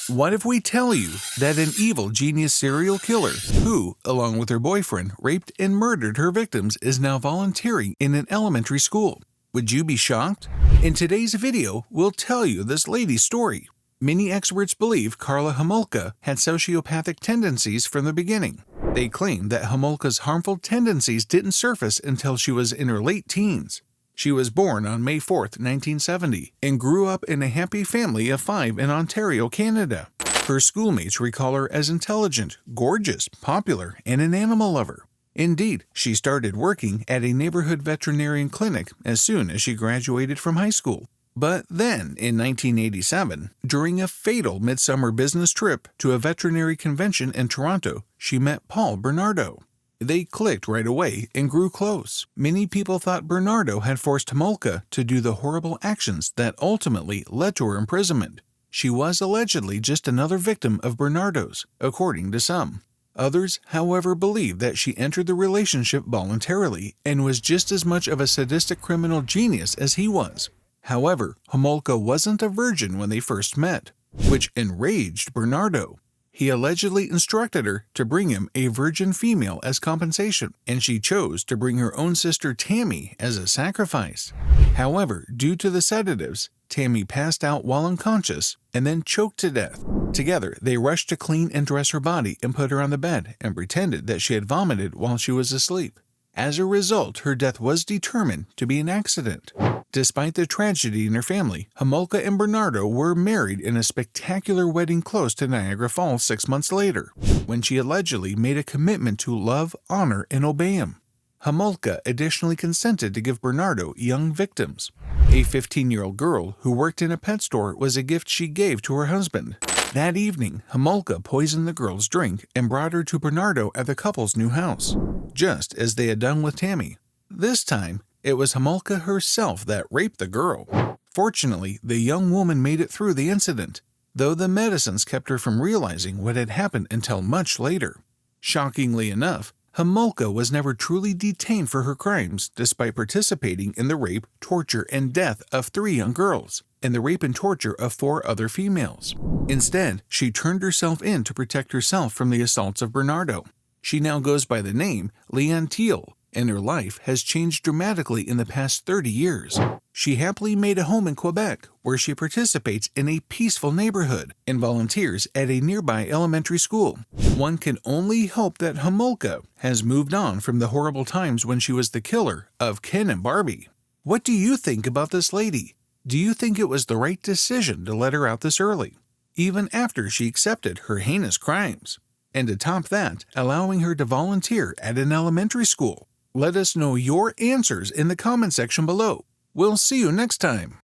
What if we tell you that an evil genius serial killer who, along with her boyfriend, raped and murdered her victims is now volunteering in an elementary school? Would you be shocked? In today's video, we'll tell you this lady's story. Many experts believe Karla Homolka had sociopathic tendencies from the beginning. They claim that Homolka's harmful tendencies didn't surface until she was in her late teens. She was born on May 4, 1970, and grew up in a happy family of 5 in Ontario, Canada. Her schoolmates recall her as intelligent, gorgeous, popular, and an animal lover. Indeed, she started working at a neighborhood veterinarian clinic as soon as she graduated from high school. But then, in 1987, during a fatal midsummer business trip to a veterinary convention in Toronto, she met Paul Bernardo. They clicked right away and grew close. Many people thought Bernardo had forced Homolka to do the horrible actions that ultimately led to her imprisonment. She was allegedly just another victim of Bernardo's, according to some. Others, however, believe that she entered the relationship voluntarily and was just as much of a sadistic criminal genius as he was. However, Homolka wasn't a virgin when they first met, which enraged Bernardo. He allegedly instructed her to bring him a virgin female as compensation, and she chose to bring her own sister Tammy as a sacrifice. However, due to the sedatives, Tammy passed out while unconscious and then choked to death. Together, they rushed to clean and dress her body and put her on the bed and pretended that she had vomited while she was asleep. As a result, her death was determined to be an accident. Despite the tragedy in her family, Homolka and Bernardo were married in a spectacular wedding close to Niagara Falls 6 months later, when she allegedly made a commitment to love, honor, and obey him. Homolka additionally consented to give Bernardo young victims. A 15-year-old girl who worked in a pet store was a gift she gave to her husband. That evening, Homolka poisoned the girl's drink and brought her to Bernardo at the couple's new house, just as they had done with Tammy. This time, it was Homolka herself that raped the girl. Fortunately, the young woman made it through the incident, though the medicines kept her from realizing what had happened until much later. Shockingly enough, Homolka was never truly detained for her crimes, despite participating in the rape, torture, and death of 3 young girls, and the rape and torture of 4 other females. Instead, she turned herself in to protect herself from the assaults of Bernardo. She now goes by the name Leanne Teal, and her life has changed dramatically in the past 30 years. She happily made a home in Quebec, where she participates in a peaceful neighborhood and volunteers at a nearby elementary school. One can only hope that Homolka has moved on from the horrible times when she was the killer of Ken and Barbie. What do you think about this lady? Do you think it was the right decision to let her out this early, even after she accepted her heinous crimes? And to top that, allowing her to volunteer at an elementary school? Let us know your answers in the comment section below. We'll see you next time.